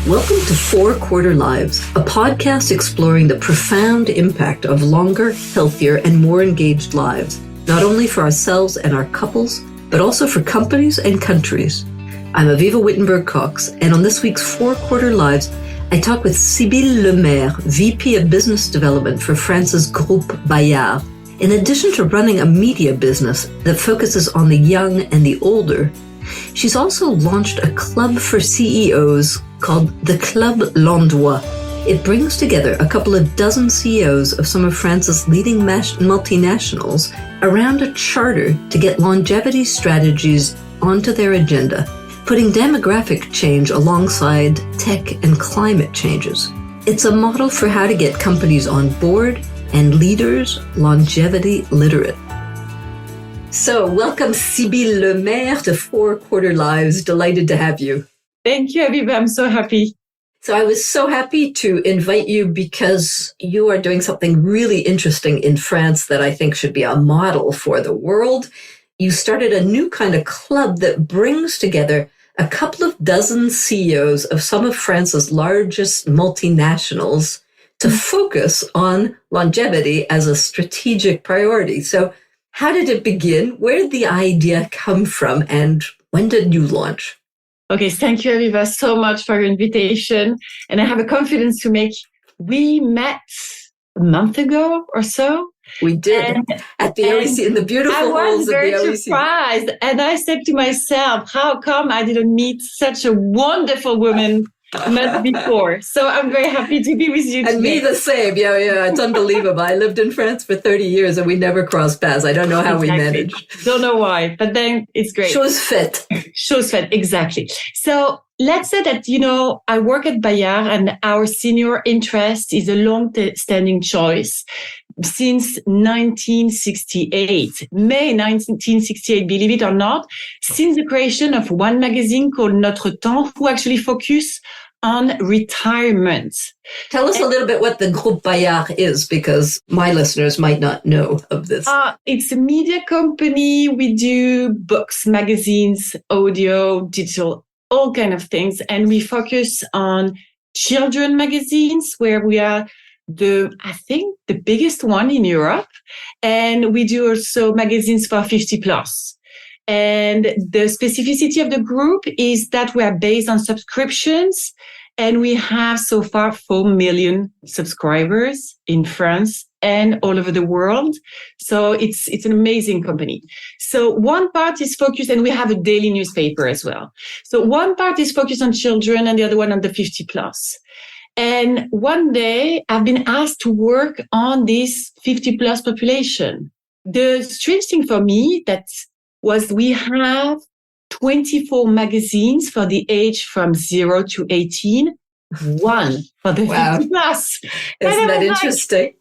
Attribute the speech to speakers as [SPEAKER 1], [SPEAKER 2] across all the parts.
[SPEAKER 1] Welcome to 4 Quarter Lives, a podcast exploring the profound impact of longer, healthier, and more engaged lives, not only for ourselves and our couples, but also for companies and countries. I'm Avivah Wittenberg-Cox, and on this week's 4 Quarter Lives, I talk with Sibylle Le Maire, VP of Business Development for France's group Bayard. In addition to running a media business that focuses on the young and the older, she's also launched a club for CEOs called the Club Landoy. It brings together a couple of dozen CEOs of some of France's leading multinationals around a charter to get longevity strategies onto their agenda, putting demographic change alongside tech and climate changes. It's a model for how to get companies on board and leaders longevity literate. So welcome, Sibylle Le Maire, to 4 Quarter Lives. Delighted to have you.
[SPEAKER 2] Thank you, Avivah. I'm so happy.
[SPEAKER 1] So I was so happy to invite you because you are doing something really interesting in France that I think should be a model for the world. You started a new kind of club that brings together a couple of dozen CEOs of some of France's largest multinationals to focus on longevity as a strategic priority. So how did it begin? Where did the idea come from? And when did you launch?
[SPEAKER 2] Okay, thank you, Avivah, so much for your invitation. And I have a confidence to make. We met a month ago or so.
[SPEAKER 1] We did at the OEC, in the beautiful halls of the OEC.
[SPEAKER 2] I was very surprised. And I said to myself, how come I didn't meet such a wonderful woman month before? So I'm very happy to be with you today.
[SPEAKER 1] And me the same. Yeah. It's unbelievable. I lived in France for 30 years and we never crossed paths. I don't know how we managed.
[SPEAKER 2] Don't know why, but then it's great.
[SPEAKER 1] Chose faite.
[SPEAKER 2] Chose faite, exactly. So let's say that, I work at Bayard and our senior interest is a long-standing choice since 1968, May 1968, believe it or not, since the creation of one magazine called Notre Temps, who actually focus on retirement.
[SPEAKER 1] Tell us a little bit what the Groupe Bayard is, because my listeners might not know of this.
[SPEAKER 2] It's a media company. We do books, magazines, audio, digital, all kind of things. And we focus on children magazines, where we are the biggest one in Europe. And we do also magazines for 50 plus. And the specificity of the group is that we are based on subscriptions, and we have so far 4 million subscribers in France and all over the world. So it's an amazing company. So one part is focused, and we have a daily newspaper as well. So one part is focused on children and the other one on the 50 plus. And one day I've been asked to work on this 50 plus population. The strange thing for me was we have 24 magazines for the age from 0 to 18, one for the 50 plus.
[SPEAKER 1] Isn't that interesting?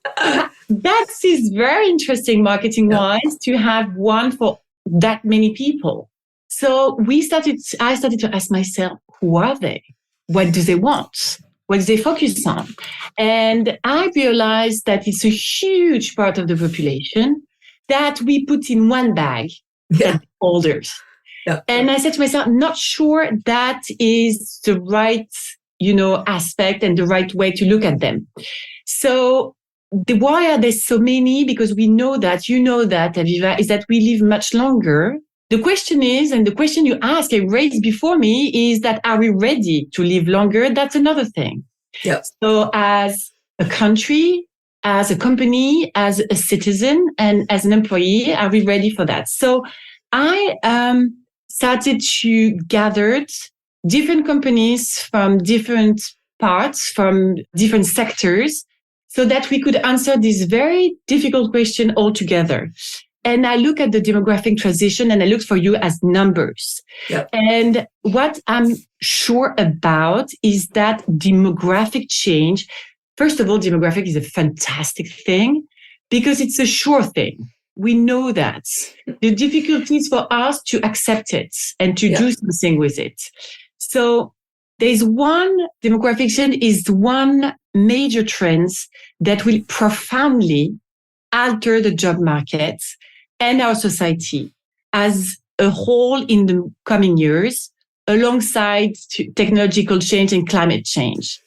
[SPEAKER 2] That is very interesting marketing-wise to have one for that many people. So I started to ask myself, who are they? What do they want? What do they focus on? And I realized that it's a huge part of the population that we put in one bag. Yeah. Olders. Yeah. And I said to myself, not sure that is the right, aspect and the right way to look at them. So why are there so many? Because we know that, Avivah, is that we live much longer. The question is, and the question you asked and raised before me is that, are we ready to live longer? That's another thing.
[SPEAKER 1] Yeah.
[SPEAKER 2] So as a country, as a company, as a citizen, and as an employee, are we ready for that? So I started to gather different companies from different parts, from different sectors, so that we could answer this very difficult question all together. And I look at the demographic transition, and I look for you as numbers. Yep. And what I'm sure about is that demographic change. First of all, demographic is a fantastic thing because it's a sure thing. We know that. The difficulty is for us to accept it and to do something with it. So there's one demographic change is one major trend that will profoundly alter the job market and our society as a whole in the coming years. alongside technological change and climate change.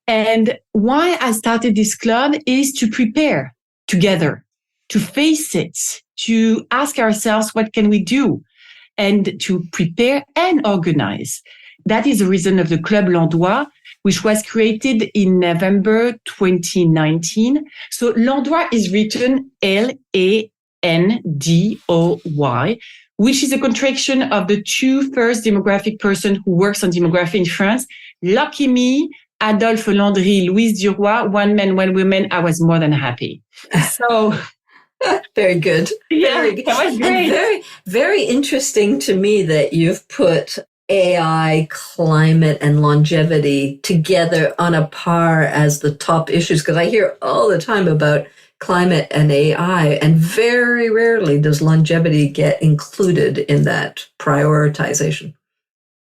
[SPEAKER 2] And why I started this club is to prepare together, to face it, to ask ourselves, what can we do? And to prepare and organize. That is the reason of the Club Landoy, which was created in November 2019. So Landoy is written Landoy, which is a contraction of the two first demographic person who works on demography in France. Lucky me, Adolphe Landry, Louise Duroy, one man, one woman. I was more than happy. So
[SPEAKER 1] very good.
[SPEAKER 2] Yeah,
[SPEAKER 1] very good.
[SPEAKER 2] That was great.
[SPEAKER 1] And very, very interesting to me that you've put AI, climate, and longevity together on a par as the top issues, because I hear all the time about climate and AI, and very rarely does longevity get included in that prioritization.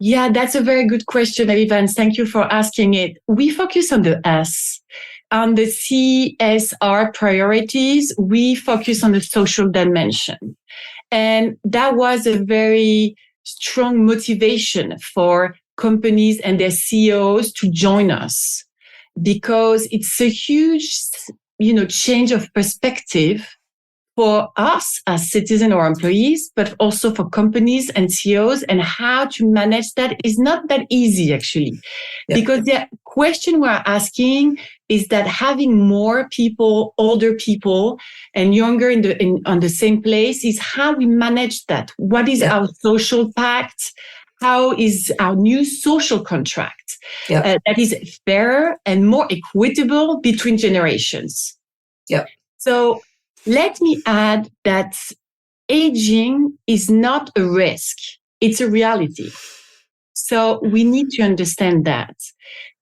[SPEAKER 2] Yeah, that's a very good question, Avivah. Thank you for asking it. We focus on the S. On the CSR priorities, we focus on the social dimension. And that was a very strong motivation for companies and their CEOs to join us, because it's a huge, change of perspective for us as citizens or employees, but also for companies and CEOs, and how to manage that is not that easy, actually. Yeah. Because the question we're asking is that having more people, older people and younger on the same place, is how we manage that. What is our social pact? How is our new social contract that is fairer and more equitable between generations?
[SPEAKER 1] Yeah.
[SPEAKER 2] So let me add that aging is not a risk. It's a reality. So we need to understand that,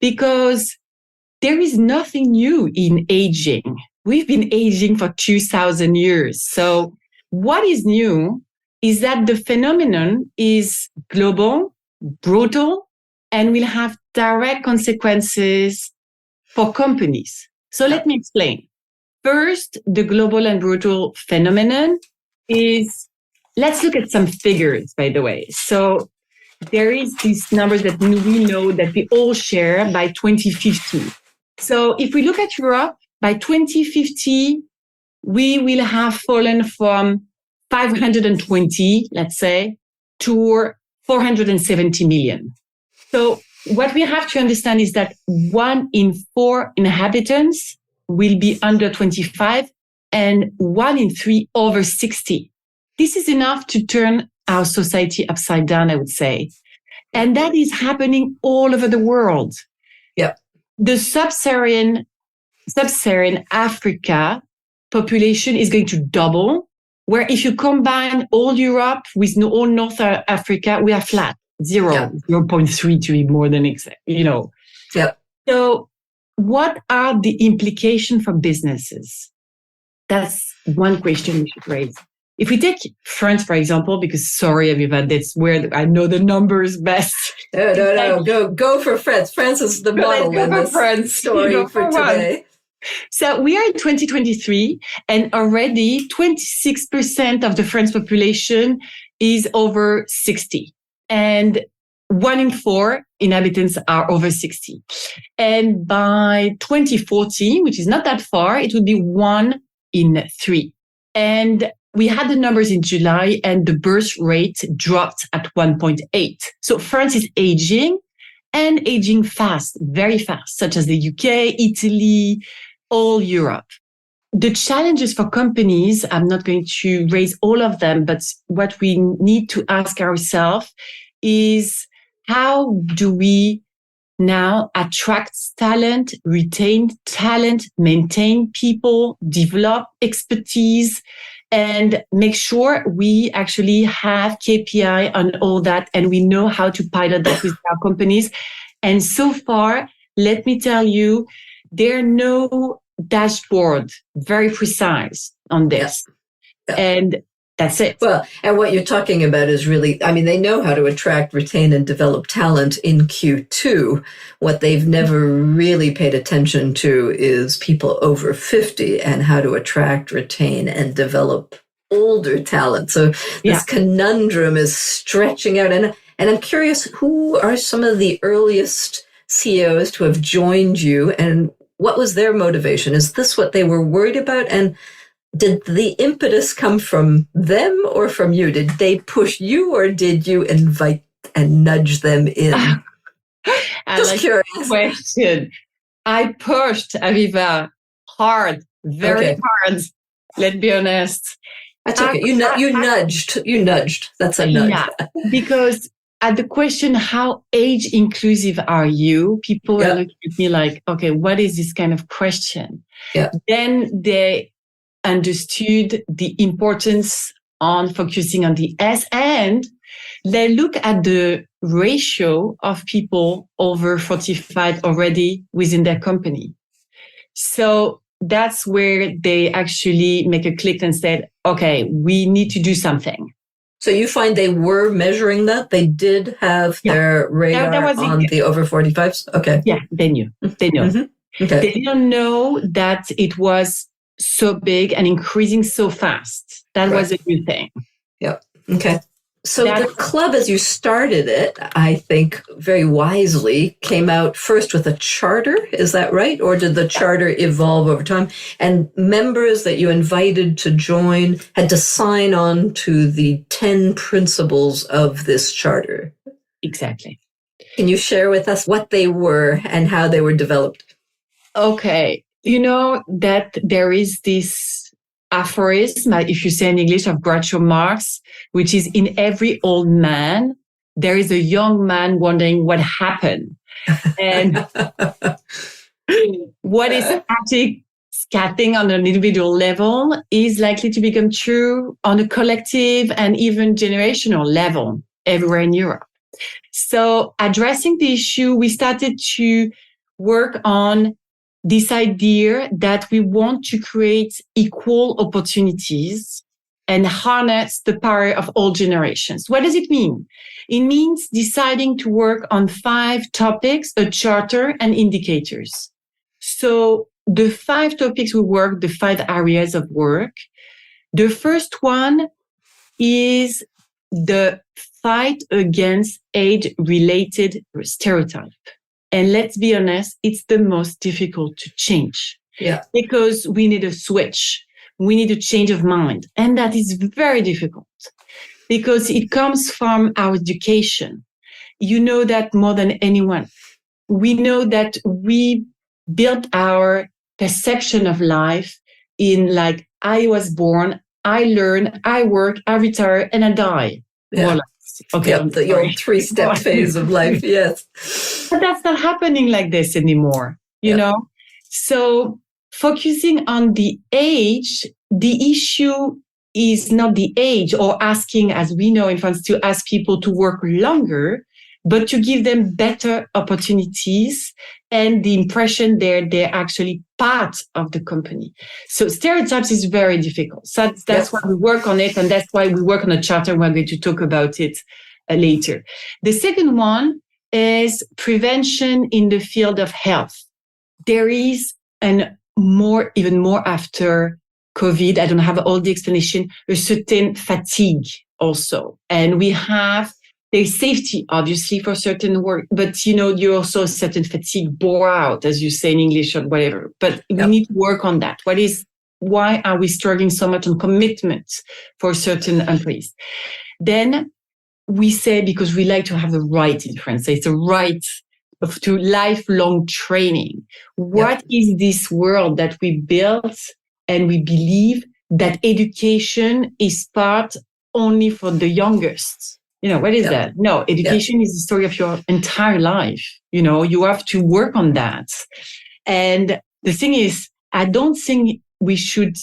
[SPEAKER 2] because there is nothing new in aging. We've been aging for 2,000 years. So what is new is that the phenomenon is global, brutal, and will have direct consequences for companies. So let me explain. First, the global and brutal phenomenon is, let's look at some figures, by the way. So there is these numbers that we know that we all share by 2050. So if we look at Europe, by 2050, we will have fallen from 520, let's say, to 470 million. So what we have to understand is that 1 in 4 inhabitants will be under 25 and 1 in 3 over 60. This is enough to turn our society upside down, I would say. And that is happening all over the world.
[SPEAKER 1] Yeah.
[SPEAKER 2] The sub-Saharan Africa population is going to double, where if you combine all Europe with all North Africa, we are flat, 0.3 to be more than exact,
[SPEAKER 1] Yeah.
[SPEAKER 2] So what are the implications for businesses? That's one question we should raise. If we take France, for example, because sorry, Avivah, that's where I know the numbers best.
[SPEAKER 1] No. Go for France. France is the model in this story for today.
[SPEAKER 2] So we are in 2023, and already 26% of the French population is over 60. And 1 in 4 inhabitants are over 60. And by 2040, which is not that far, it would be 1 in 3. And we had the numbers in July, and the birth rate dropped at 1.8. So France is aging, and aging fast, very fast, such as the UK, Italy, all Europe. The challenges for companies, I'm not going to raise all of them, but what we need to ask ourselves is, how do we now attract talent, retain talent, maintain people, develop expertise, and make sure we actually have KPI on all that, and we know how to pilot that with our companies. And so far, let me tell you, there are no dashboard very precise on this.
[SPEAKER 1] Yeah.
[SPEAKER 2] And that's it.
[SPEAKER 1] Well, and what you're talking about is really, they know how to attract, retain, and develop talent in Q2. What they've never really paid attention to is people over 50 and how to attract, retain, and develop older talent. So this conundrum is stretching out. And And I'm curious, who are some of the earliest CEOs to have joined you, and what was their motivation? Is this what they were worried about? And did the impetus come from them or from you? Did they push you, or did you invite and nudge them in? Just curious.
[SPEAKER 2] Question. I pushed Avivah hard, very hard. Let's be honest.
[SPEAKER 1] That's okay. You nudged. That's a nudge.
[SPEAKER 2] Yeah, because at the question, how age inclusive are you? People were looking at me like, okay, what is this kind of question?
[SPEAKER 1] Yeah.
[SPEAKER 2] Then they understood the importance on focusing on the S, and they look at the ratio of people over 45 already within their company. So that's where they actually make a click and said, okay, we need to do something.
[SPEAKER 1] So you find they were measuring that? They did have their radar on the over 45s? Okay.
[SPEAKER 2] Yeah, they knew. They know.
[SPEAKER 1] Mm-hmm. Okay.
[SPEAKER 2] They didn't know that it was so big and increasing so fast. That was a new thing.
[SPEAKER 1] Yep. Okay. So the club, as you started it, I think very wisely came out first with a charter. Is that right? Or did the charter evolve over time? And members that you invited to join had to sign on to the 10 principles of this charter.
[SPEAKER 2] Exactly.
[SPEAKER 1] Can you share with us what they were and how they were developed?
[SPEAKER 2] Okay. You know that there is this aphorism, if you say in English, of Groucho Marx, which is, in every old man, there is a young man wondering what happened. And what is actually scatting on an individual level is likely to become true on a collective and even generational level everywhere in Europe. So addressing the issue, we started to work on this idea that we want to create equal opportunities and harness the power of all generations. What does it mean? It means deciding to work on 5 topics, a charter, and indicators. So the 5 topics we work, the 5 areas of work. The first one is the fight against age-related stereotype. And let's be honest, it's the most difficult to change.
[SPEAKER 1] Yeah.
[SPEAKER 2] Because we need a switch. We need a change of mind. And that is very difficult because it comes from our education. You know that more than anyone. We know that we built our perception of life in like, I was born, I learn, I work, I retire, and I die.
[SPEAKER 1] Yeah. Okay. Yep, the old 3-step phase of life. Yes.
[SPEAKER 2] But that's not happening like this anymore, you know? So focusing on the age, the issue is not the age or asking, as we know in France, to ask people to work longer, but to give them better opportunities and the impression they're actually part of the company. So stereotypes is very difficult. So that's why we work on it. And that's why we work on a charter. We're going to talk about it later. The second one is prevention in the field of health. There is even more after COVID, I don't have all the explanation, a certain fatigue also. And there's safety, obviously, for certain work, but, you're also a certain fatigue, bore out, as you say in English or whatever. But we need to work on that. Why are we struggling so much on commitment for certain employees? Then we say, because we like to have the right in France, it's a right to lifelong training. What is this world that we built and we believe that education is part only for the youngest? What is that? No, education is the story of your entire life. You have to work on that. And the thing is, I don't think we should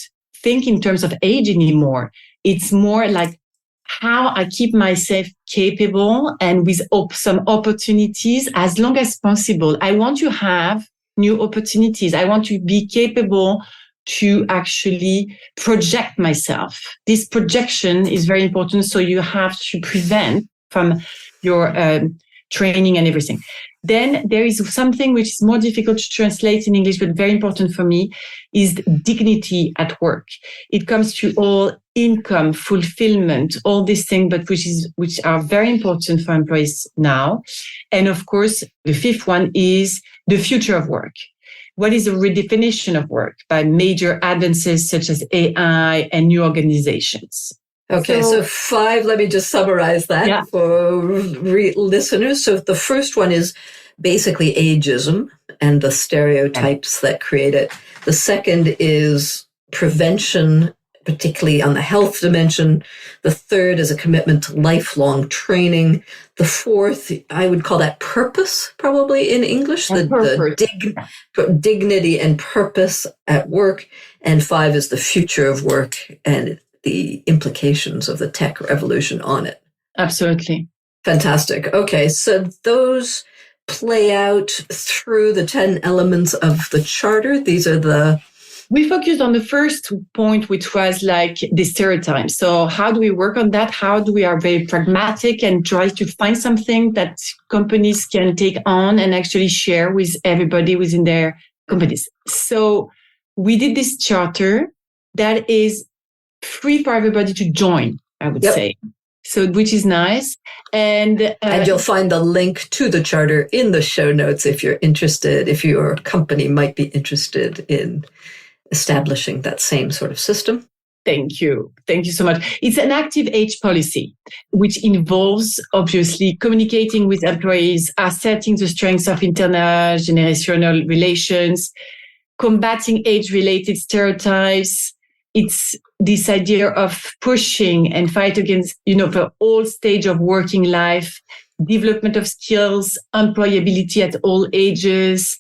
[SPEAKER 2] think in terms of age anymore. It's more like how I keep myself capable and with some opportunities as long as possible. I want to have new opportunities. I want to be capable to actually project myself. This projection is very important. So you have to prevent from your training and everything. Then there is something which is more difficult to translate in English, but very important for me, is dignity at work. It comes to all income, fulfillment, all these things, but which are very important for employees now. And of course, the fifth one is the future of work. What is the redefinition of work by major advances such as AI and new organizations?
[SPEAKER 1] Okay, so 5, let me just summarize that for listeners. So the first one is basically ageism and the stereotypes that create it. The second is prevention, particularly on the health dimension. The third is a commitment to lifelong training. The fourth, I would call that purpose, probably in English, the dignity and purpose at work. And 5 is the future of work and the implications of the tech revolution on it.
[SPEAKER 2] Absolutely.
[SPEAKER 1] Fantastic. Okay, so those play out through the 10 elements of the charter. These are
[SPEAKER 2] we focused on the first point, which was like the stereotypes. So how do we work on that? How do we are very pragmatic and try to find something that companies can take on and actually share with everybody within their companies? So we did this charter that is free for everybody to join, I would say. So, which is nice. And
[SPEAKER 1] you'll find the link to the charter in the show notes if you're interested, if your company might be interested in establishing that same sort of system.
[SPEAKER 2] Thank you. Thank you so much. It's an active age policy, which involves obviously communicating with employees, asserting the strengths of intergenerational relations, combating age-related stereotypes. It's this idea of pushing and fight against, the all stage of working life, development of skills, employability at all ages.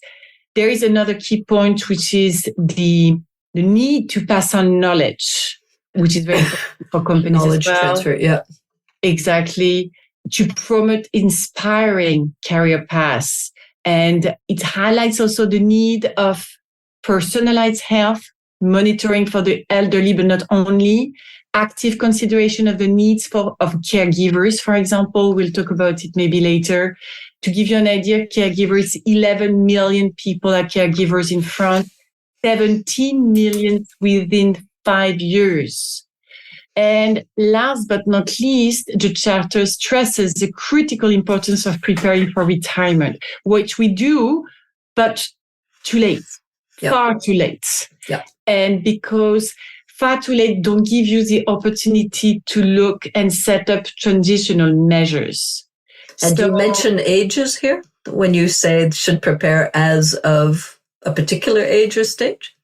[SPEAKER 2] There is another key point, which is the need to pass on knowledge, which is very important for companies
[SPEAKER 1] knowledge
[SPEAKER 2] as well.
[SPEAKER 1] Transfer, yeah.
[SPEAKER 2] Exactly. To promote inspiring career paths. And it highlights also the need of personalized health, monitoring for the elderly, but not only, active consideration of the needs of caregivers, for example. We'll talk about it maybe later. To give you an idea, caregivers, 11 million people are caregivers in France, 17 million within 5 years. And last but not least, the Charter stresses the critical importance of preparing for retirement, which we do, but too late, far too late.
[SPEAKER 1] Yeah.
[SPEAKER 2] And because far too late don't give you the opportunity to look and set up transitional measures.
[SPEAKER 1] And do you mention ages here when you say should prepare as of a particular age or stage?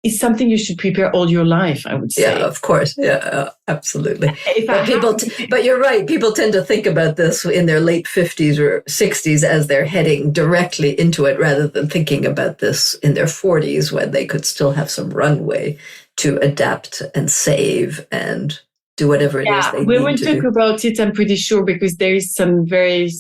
[SPEAKER 2] It's something you should prepare all your life, I would say.
[SPEAKER 1] Yeah, of course. Yeah, absolutely. But you're right. People tend to think about this in their late 50s or 60s as they're heading directly into it rather than thinking about this in their 40s when they could still have some runway to adapt and save and do whatever it is they need to do.
[SPEAKER 2] We will talk about it, I'm pretty sure, because there is some very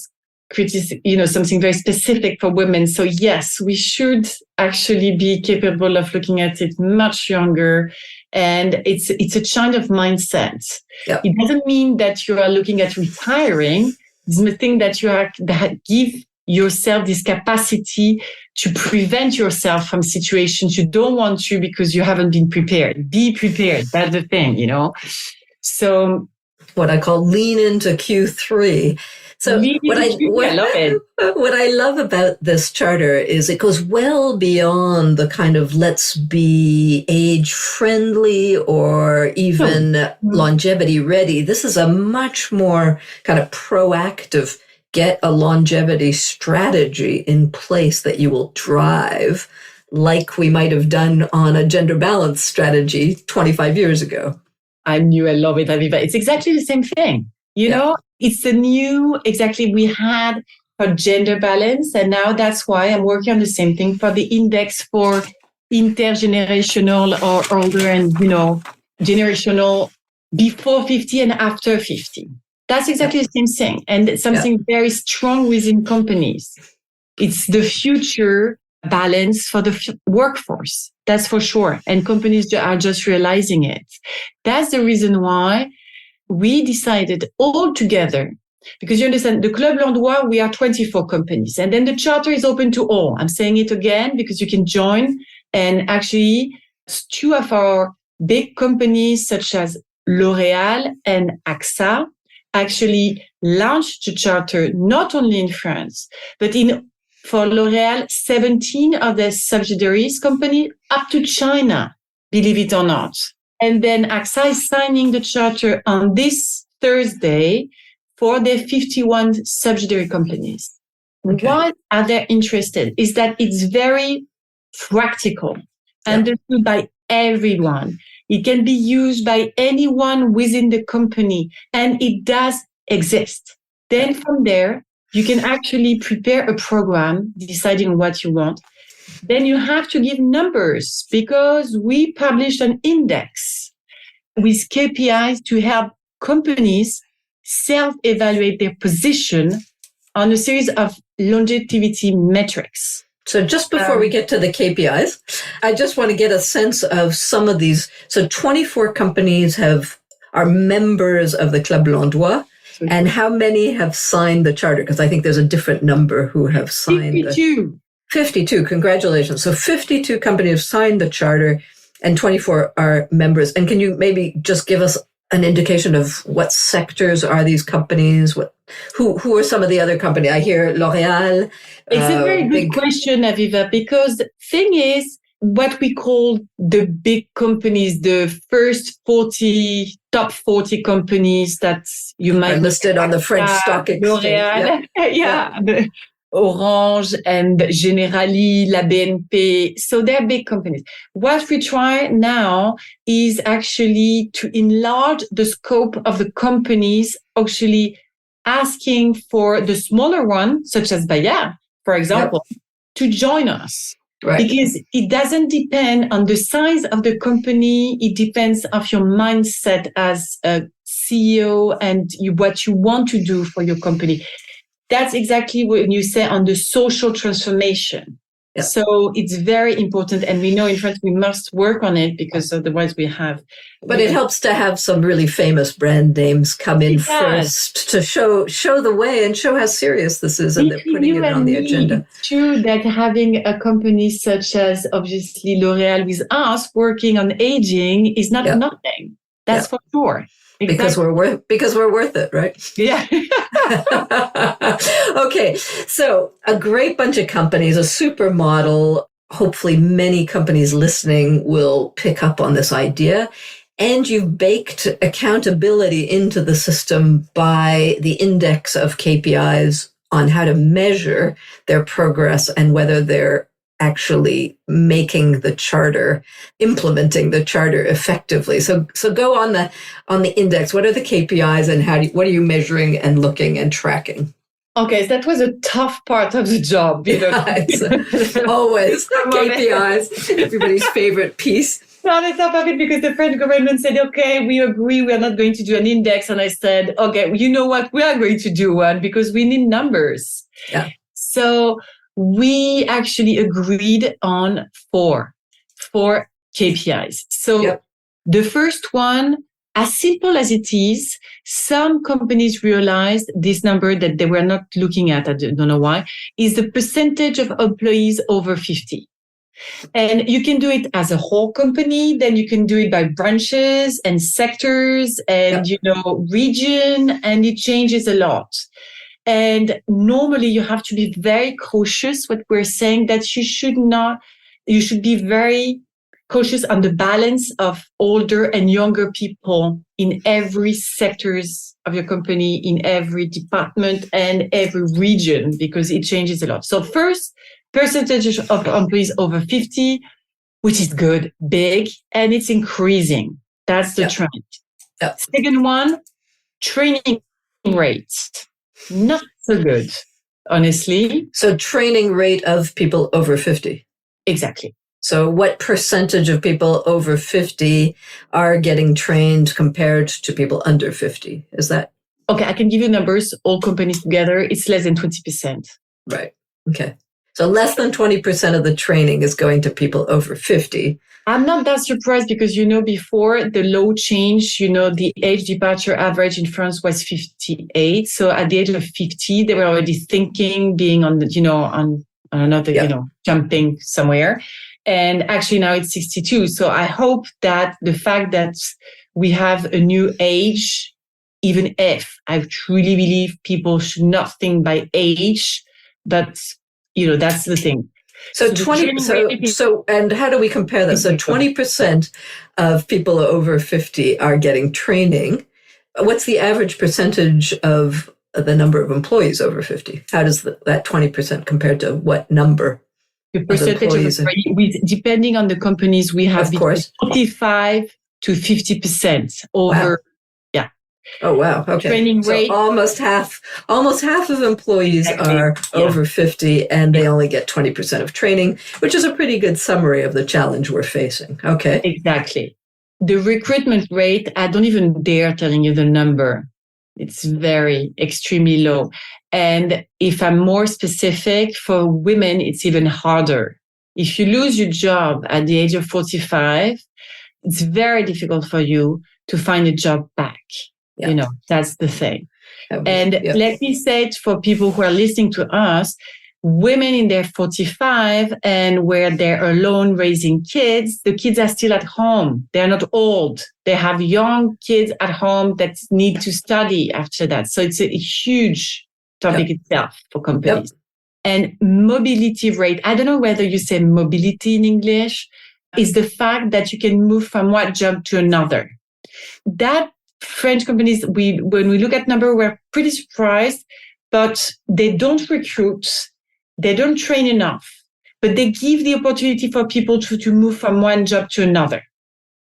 [SPEAKER 2] something very specific for women. So yes, we should actually be capable of looking at it much younger. And it's a kind of mindset. Yep. It doesn't mean that you are looking at retiring. It's the thing that that give yourself this capacity to prevent yourself from situations you don't want to because you haven't been prepared. Be prepared. That's the thing, So
[SPEAKER 1] what I call lean into Q3. So what I love about this charter is it goes well beyond the kind of let's be age friendly or even longevity ready. This is a much more kind of proactive, get a longevity strategy in place that you will drive like we might have done on a gender balance strategy 25 years ago.
[SPEAKER 2] I love it, Avivah. It's exactly the same thing. It's the new, we had for gender balance. And now that's why I'm working on the same thing for the index for intergenerational or older and, generational before 50 and after 50. That's exactly the same thing. And it's something very strong within companies. It's the future balance for the workforce. That's for sure. And companies are just realizing it. That's the reason why we decided all together, because you understand, the Club Landoy, we are 24 companies. And then the charter is open to all. I'm saying it again because you can join. And actually, 2 of our big companies, such as L'Oréal and AXA actually launched the charter not only in France, but for L'Oréal, 17 of their subsidiaries company up to China, believe it or not. And then AXA is signing the charter on this Thursday for their 51 subsidiary companies. Okay. Why are they interested? Is that it's very practical, understood by everyone. It can be used by anyone within the company, and it does exist. Then from there, you can actually prepare a program, deciding what you want. Then you have to give numbers, because we published an index with KPIs to help companies self-evaluate their position on a series of longevity metrics.
[SPEAKER 1] So just before we get to the KPIs, I just want to get a sense of some of these. So 24 companies are members of the Club Landoy. And how many have signed the charter? Because I think there's a different number who have signed
[SPEAKER 2] 52.
[SPEAKER 1] 52. Congratulations. So 52 companies have signed the charter and 24 are members. And can you maybe just give us an indication of what sectors are these companies? Who are some of the other companies? I hear L'Oréal.
[SPEAKER 2] It's a very good question, Avivah, because the thing is, what we call the big companies, the first top 40 companies that you might
[SPEAKER 1] are listed on the French stock exchange.
[SPEAKER 2] L'Oréal, Orange and Generali, La BNP. So they're big companies. What we try now is actually to enlarge the scope of the companies, actually asking for the smaller ones, such as Bayard, for example, to join us. Right. Because it doesn't depend on the size of the company. It depends on your mindset as a CEO and what you want to do for your company. That's exactly what you say on the social transformation. Yep. So it's very important. And we know in France, we must work on it, because otherwise we have.
[SPEAKER 1] But it helps to have some really famous brand names come in first to show the way and show how serious this is. And they're putting it on the agenda.
[SPEAKER 2] It's true that having a company such as obviously L'Oréal with us working on aging is not nothing. That's for sure.
[SPEAKER 1] Exactly. Because we're worth it, right?
[SPEAKER 2] Yeah.
[SPEAKER 1] Okay. So a great bunch of companies, a supermodel. Hopefully many companies listening will pick up on this idea. And you've baked accountability into the system by the index of KPIs on how to measure their progress and whether they're actually making the charter, implementing the charter effectively. So go on the index. What are the KPIs and what are you measuring and looking and tracking?
[SPEAKER 2] Okay, so that was a tough part of the job.
[SPEAKER 1] Always KPIs, everybody's favorite piece.
[SPEAKER 2] No, it's not of it, because the French government said, okay, we agree, we are not going to do an index. And I said, okay, you know what? We are going to do one, because we need numbers.
[SPEAKER 1] Yeah.
[SPEAKER 2] So we actually agreed on four KPIs. So the first one, as simple as it is, some companies realized this number that they were not looking at, I don't know why, is the percentage of employees over 50. And you can do it as a whole company, then you can do it by branches and sectors and, region, and it changes a lot. And normally you have to be very cautious. What we're saying that you should be very cautious on the balance of older and younger people in every sectors of your company, in every department and every region, because it changes a lot. So first, percentage of employees over 50, which is good, big, and it's increasing. That's the trend. Yep. Second one, training rates. Not so good, honestly.
[SPEAKER 1] So training rate of people over 50.
[SPEAKER 2] Exactly.
[SPEAKER 1] So what percentage of people over 50 are getting trained compared to people under 50? Is that?
[SPEAKER 2] Okay, I can give you numbers. All companies together, it's less than 20%.
[SPEAKER 1] Right. Okay. So less than 20% of the training is going to people over 50.
[SPEAKER 2] I'm not that surprised, because, before the law change, the age departure average in France was 58. So at the age of 50, they were already thinking being on another, jumping somewhere. And actually now it's 62. So I hope that the fact that we have a new age, even if I truly believe people should not think by age, but that's the thing.
[SPEAKER 1] So and how do we compare that? So 20% of people over 50 are getting training. What's the average percentage of the number of employees over 50? How does that 20% compare to what number?
[SPEAKER 2] The percentage of employees, depending on the companies, we have between 45 to 50% over.
[SPEAKER 1] Wow.
[SPEAKER 2] Yeah.
[SPEAKER 1] Oh, wow. Okay.
[SPEAKER 2] Training rate.
[SPEAKER 1] So almost half of employees are over 50 and they only get 20% of training, which is a pretty good summary of the challenge we're facing. Okay.
[SPEAKER 2] Exactly. The recruitment rate, I don't even dare telling you the number. It's extremely low. And if I'm more specific, for women, it's even harder. If you lose your job at the age of 45, it's very difficult for you to find a job back. Yeah. That's the thing. Let me say it for people who are listening to us, women in their 45 and where they're alone raising kids, the kids are still at home. They're not old. They have young kids at home that need to study after that. So it's a huge topic itself for companies. And mobility rate, I don't know whether you say mobility in English, is the fact that you can move from one job to another. That French companies, when we look at number, we're pretty surprised, but they don't recruit. They don't train enough, but they give the opportunity for people to move from one job to another.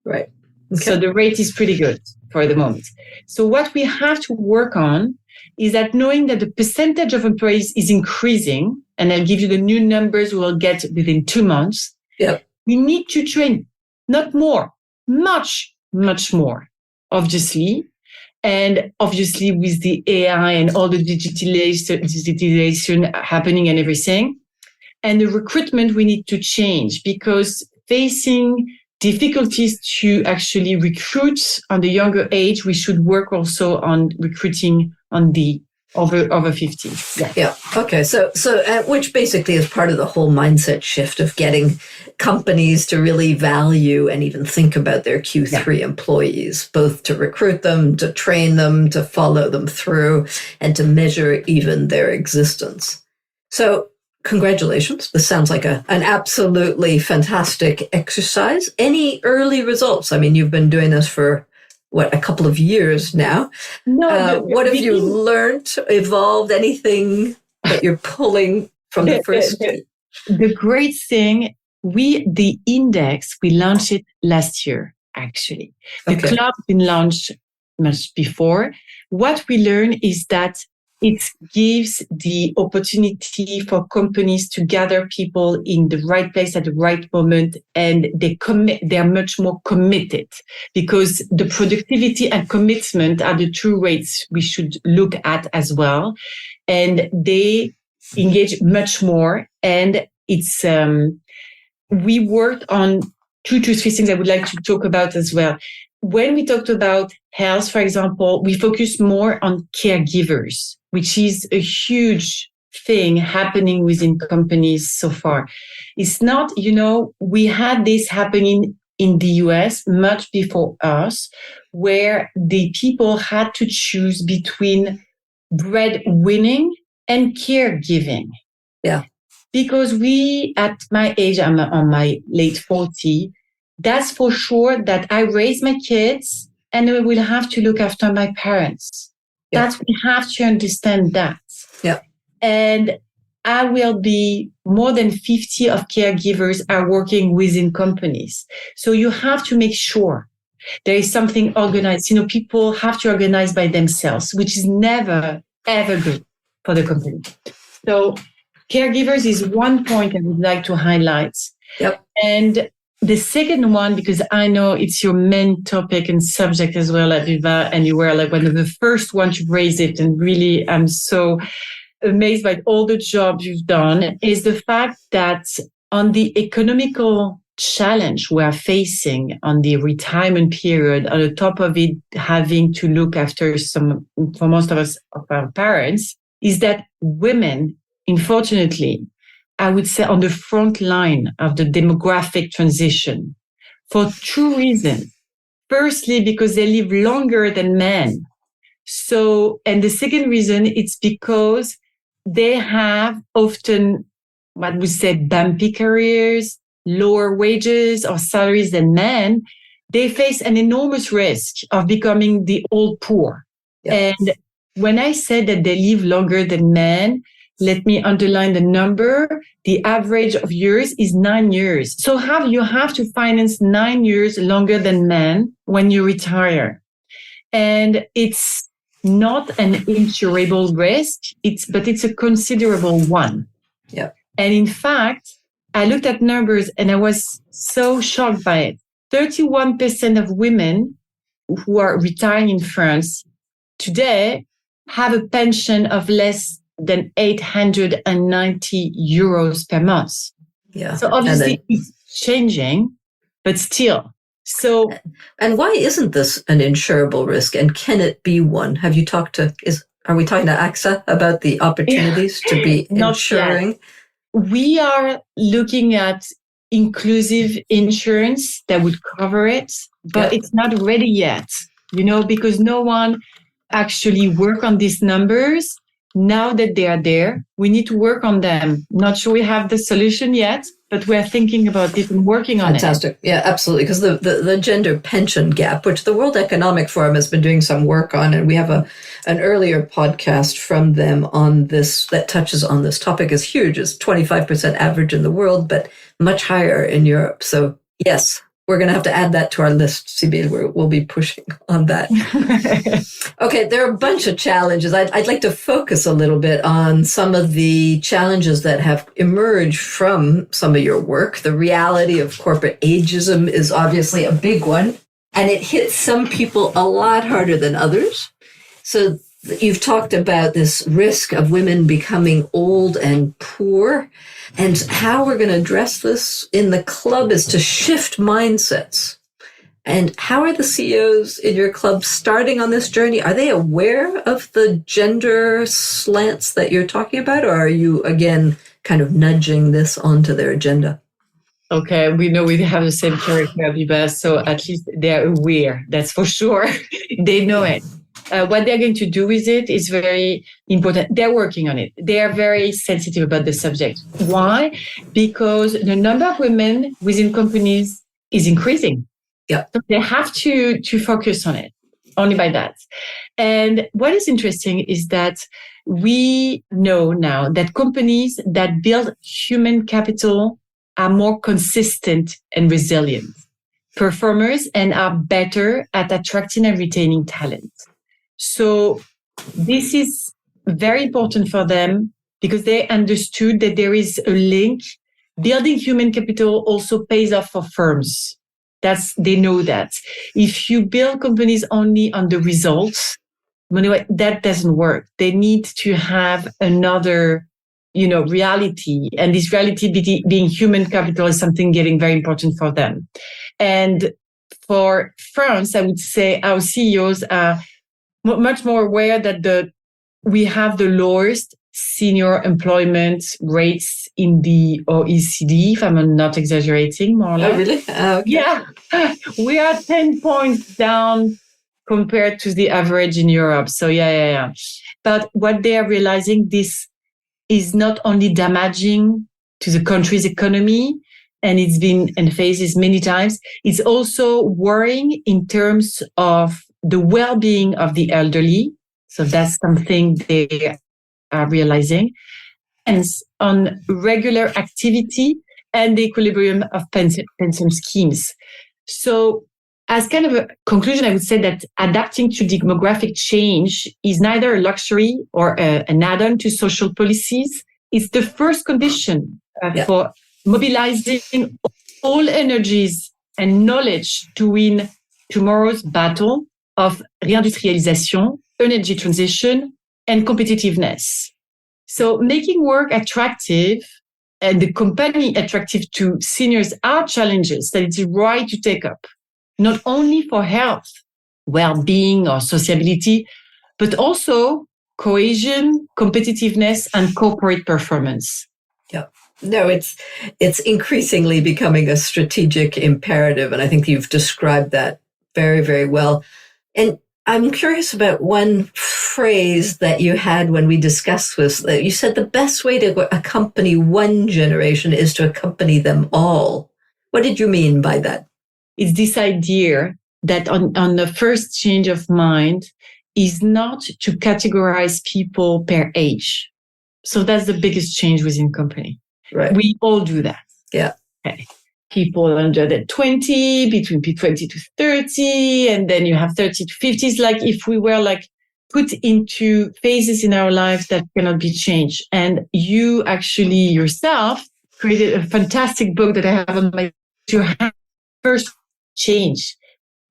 [SPEAKER 1] Right. Okay.
[SPEAKER 2] So the rate is pretty good for the moment. So what we have to work on is that knowing that the percentage of employees is increasing, and I'll give you the new numbers we will get within 2 months.
[SPEAKER 1] Yep.
[SPEAKER 2] We need to train, not more, much, much more, obviously. And obviously with the AI and all the digitalization happening and everything. And the recruitment we need to change, because facing difficulties to actually recruit on the younger age, we should work also on recruiting on the over 50.
[SPEAKER 1] Yeah. Okay. So which basically is part of the whole mindset shift of getting companies to really value and even think about their Q3 employees, both to recruit them, to train them, to follow them through, and to measure even their existence. So congratulations. This sounds like an absolutely fantastic exercise. Any early results? I mean, you've been doing this for a couple of years now. What have you learned, evolved, anything that you're pulling from the first?
[SPEAKER 2] The great thing, the index, we launched it last year, actually. The club been launched much before. What we learn is that it gives the opportunity for companies to gather people in the right place at the right moment, and they're much more committed, because the productivity and commitment are the two rates we should look at as well. And they engage much more. And it's, we worked on 2 to 3 things I would like to talk about as well. When we talked about health, for example, we focus more on caregivers, which is a huge thing happening within companies so far. It's not, we had this happening in the US much before us, where the people had to choose between breadwinning and caregiving.
[SPEAKER 1] Yeah.
[SPEAKER 2] Because at my age, I'm on my late 40, that's for sure that I raise my kids and I will have to look after my parents. Yeah. We have to understand that.
[SPEAKER 1] Yeah.
[SPEAKER 2] And I will be more than 50 of caregivers are working within companies. So you have to make sure there is something organized. People have to organize by themselves, which is never, ever good for the company. So caregivers is one point I would like to highlight.
[SPEAKER 1] Yep.
[SPEAKER 2] And the second one, because I know it's your main topic and subject as well, Avivah, and you were like one of the first ones to raise it, and really I'm so amazed by all the jobs you've done, is the fact that on the economical challenge we are facing on the retirement period, on the top of it having to look after for most of us, of our parents, is that women, unfortunately, I would say on the front line of the demographic transition for 2 reasons. Firstly, because they live longer than men. So, and the second reason, it's because they have often what we say bumpy careers, lower wages or salaries than men. They face an enormous risk of becoming the old poor. Yeah. And when I said that they live longer than men, let me underline the number. The average of years is 9 years. So you have to finance 9 years longer than men when you retire. And it's not an insurable risk, but it's a considerable one.
[SPEAKER 1] Yeah.
[SPEAKER 2] And in fact, I looked at numbers and I was so shocked by it. 31% of women who are retiring in France today have a pension of less than 890 euros per month.
[SPEAKER 1] Yeah.
[SPEAKER 2] So obviously it's changing, but still. So,
[SPEAKER 1] and why isn't this an insurable risk? And can it be one? Have you talked to, are we talking to AXA about the opportunities to be insuring?
[SPEAKER 2] Yet. We are looking at inclusive insurance that would cover it, but it's not ready yet, because no one actually work on these numbers. Now that they are there, we need to work on them. Not sure we have the solution yet, but we're thinking about it and working on it.
[SPEAKER 1] Fantastic. Yeah, absolutely. Because the gender pension gap, which the World Economic Forum has been doing some work on, and we have an earlier podcast from them on this that touches on this topic, is huge. It's 25% average in the world, but much higher in Europe. So yes, we're going to have to add that to our list, Sibylle. We'll be pushing on that. Okay, there are a bunch of challenges. I'd like to focus a little bit on some of the challenges that have emerged from some of your work. The reality of corporate ageism is obviously a big one, and it hits some people a lot harder than others. So you've talked about this risk of women becoming old and poor, and how we're going to address this in the club is to shift mindsets. And how are the CEOs in your club starting on this journey? Are they aware of the gender slants that you're talking about, or are you, again, kind of nudging this onto their agenda?
[SPEAKER 2] Okay, we know we have the same character, Avivah, so at least they're aware, that's for sure. They know it. What they're going to do with it is very important. They're working on it. They are very sensitive about the subject. Why? Because the number of women within companies is increasing.
[SPEAKER 1] Yeah.
[SPEAKER 2] So they have to focus on it, only by that. And what is interesting is that we know now that companies that build human capital are more consistent and resilient performers and are better at attracting and retaining talent. So this is very important for them because they understood that there is a link. Building human capital also pays off for firms. They know that. If you build companies only on the results, that doesn't work. They need to have another, reality. And this reality being human capital is something getting very important for them. And for France, I would say our CEOs are much more aware that we have the lowest senior employment rates in the OECD, if I'm not exaggerating, more or less.
[SPEAKER 1] Oh, really? Okay.
[SPEAKER 2] Yeah. We are 10 points down compared to the average in Europe. So yeah. But what they are realizing, this is not only damaging to the country's economy, and it's been emphasized many times, it's also worrying in terms of the well-being of the elderly. So that's something they are realizing. And on regular activity and the equilibrium of pension schemes. So as kind of a conclusion, I would say that adapting to demographic change is neither a luxury or an add-on to social policies. It's the first condition for mobilizing all energies and knowledge to win tomorrow's battle of reindustrialization, energy transition, and competitiveness. So making work attractive and the company attractive to seniors are challenges that it's right to take up, not only for health, well-being, or sociability, but also cohesion, competitiveness, and corporate performance.
[SPEAKER 1] Yeah. No, it's increasingly becoming a strategic imperative. And I think you've described that very, very well. And I'm curious about one phrase that you had when we discussed this. That you said the best way to accompany one generation is to accompany them all. What did you mean by that?
[SPEAKER 2] It's this idea that on the first change of mind is not to categorize people per age. So that's the biggest change within company.
[SPEAKER 1] Right.
[SPEAKER 2] We all do that.
[SPEAKER 1] Yeah.
[SPEAKER 2] Okay. People under the 20, between 20 to 30, and then you have 30 to 50. It's like if we were like put into phases in our lives that cannot be changed. And you actually yourself created a fantastic book that I have on my first change.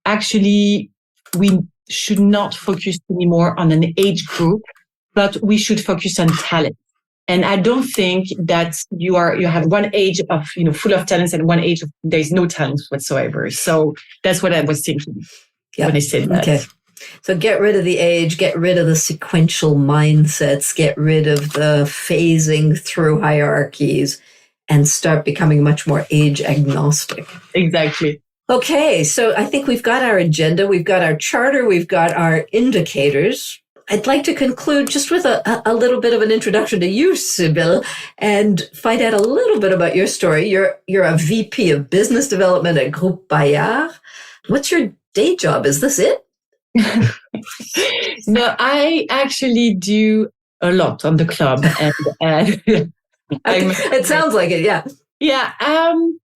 [SPEAKER 2] Actually, we should not focus anymore on an age group, but we should focus on talent. And I don't think that you have one age of, full of talents and one age of there's no talent whatsoever. So that's what I was thinking when I said that.
[SPEAKER 1] Okay. So get rid of the age, get rid of the sequential mindsets, get rid of the phasing through hierarchies, and start becoming much more age agnostic.
[SPEAKER 2] Exactly.
[SPEAKER 1] Okay, so I think we've got our agenda, we've got our charter, we've got our indicators. I'd like to conclude just with a little bit of an introduction to you, Sibylle, and find out a little bit about your story. You're a VP of Business Development at Groupe Bayard. What's your day job? Is this it?
[SPEAKER 2] No, I actually do a lot on the club. And
[SPEAKER 1] it sounds like it, yeah.
[SPEAKER 2] Yeah.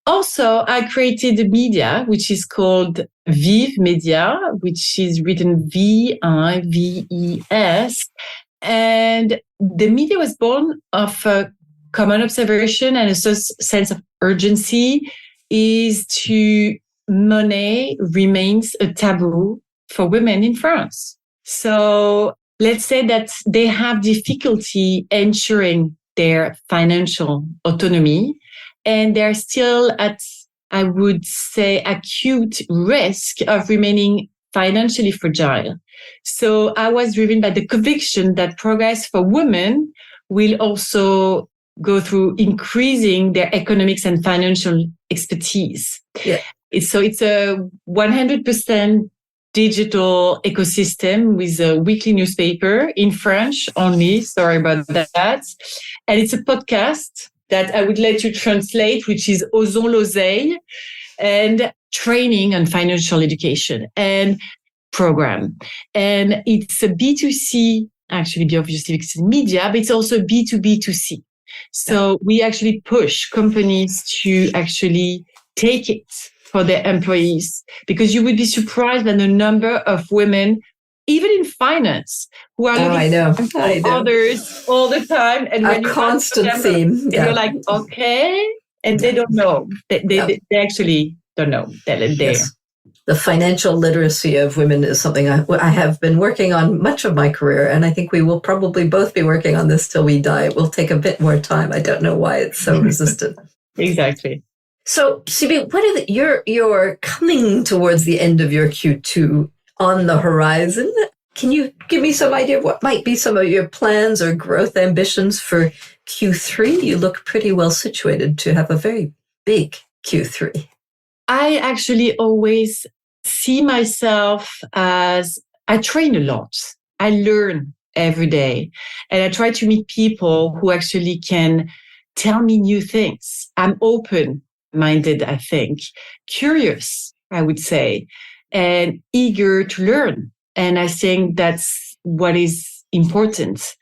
[SPEAKER 2] Also, I created a media, which is called Vive Media, which is written VIVES. And the media was born of a common observation and a sense of urgency is to money remains a taboo for women in France. So let's say that they have difficulty ensuring their financial autonomy. And they're still at, I would say, acute risk of remaining financially fragile. So I was driven by the conviction that progress for women will also go through increasing their economics and financial expertise.
[SPEAKER 1] Yeah.
[SPEAKER 2] It's a 100% digital ecosystem with a weekly newspaper in French only. Sorry about that. And it's a podcast that I would let you translate, which is Osons l'Oseille, and training on financial education and program. And it's a B2C, actually, obviously, because it's media, but it's also B2B2C. So we actually push companies to actually take it for their employees, because you would be surprised by the number of women, even in finance, who are looking for others all the time. And when
[SPEAKER 1] a constant theme.
[SPEAKER 2] And you're like, okay. And they don't know. They actually don't know.
[SPEAKER 1] Yes. The financial literacy of women is something I have been working on much of my career. And I think we will probably both be working on this till we die. It will take a bit more time. I don't know why it's so resistant.
[SPEAKER 2] Exactly.
[SPEAKER 1] So, Sibylle, you're coming towards the end of your Q2 on the horizon. Can you give me some idea of what might be some of your plans or growth ambitions for Q3? You look pretty well situated to have a very big Q3.
[SPEAKER 2] I actually always see myself as I train a lot. I learn every day. And I try to meet people who actually can tell me new things. I'm open-minded, I think. Curious, I would say. And eager to learn. And I think that's what is important.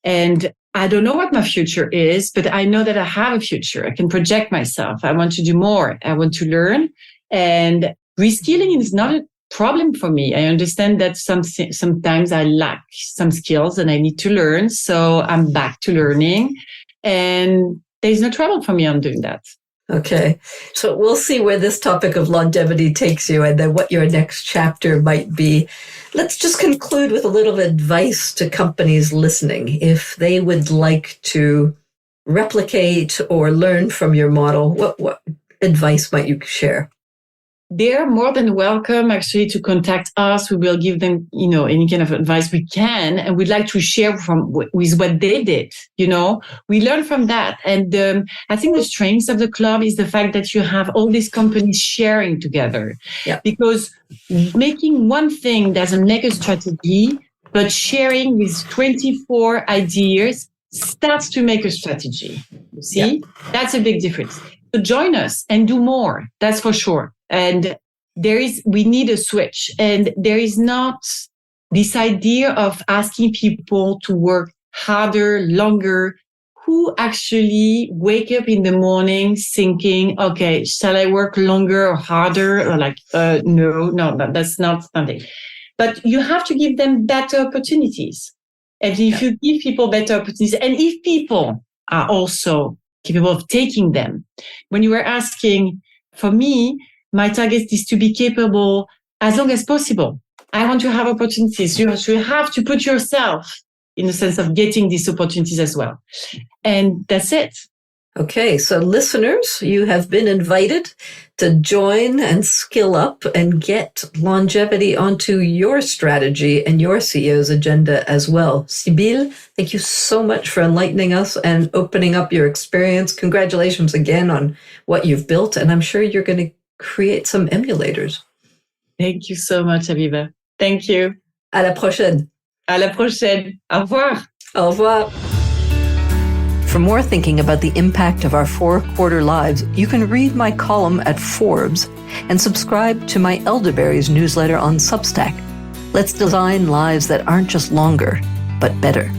[SPEAKER 2] And I don't know what my future is, but I know that I have a future. I can project myself. I want to do more. I want to learn. And reskilling is not a problem for me. I understand that sometimes I lack some skills and I need to learn. So I'm back to learning. And there's no trouble for me on doing that.
[SPEAKER 1] Okay. So we'll see where this topic of longevity takes you and then what your next chapter might be. Let's just conclude with a little advice to companies listening. If they would like to replicate or learn from your model, what advice might you share?
[SPEAKER 2] they're more than welcome actually to contact us. We will give them, any kind of advice we can, and we'd like to share with what they did. We learn from that. And I think the strength of the club is the fact that you have all these companies sharing together.
[SPEAKER 1] Yeah.
[SPEAKER 2] Because making one thing doesn't make a strategy, but sharing with 24 ideas starts to make a strategy. You see, That's a big difference. So join us and do more. That's for sure. And we need a switch. And there is not this idea of asking people to work harder, longer, who actually wake up in the morning thinking, okay, shall I work longer or harder? Or no, that's not something. But you have to give them better opportunities. And if you give people better opportunities, and if people are also capable of taking them, when you were asking, for me, my target is to be capable as long as possible. I want to have opportunities. You have to put yourself in the sense of getting these opportunities as well. And that's it.
[SPEAKER 1] Okay, so listeners, you have been invited to join and skill up and get longevity onto your strategy and your CEO's agenda as well. Sibylle, thank you so much for enlightening us and opening up your experience. Congratulations again on what you've built, and I'm sure you're going to create some emulators.
[SPEAKER 2] Thank you so much, Avivah. Thank you.
[SPEAKER 1] À la prochaine.
[SPEAKER 2] À la prochaine. Au revoir.
[SPEAKER 1] Au revoir. For more thinking about the impact of our 4-quarter lives, you can read my column at Forbes and subscribe to my Elderberries newsletter on Substack. Let's design lives that aren't just longer, but better.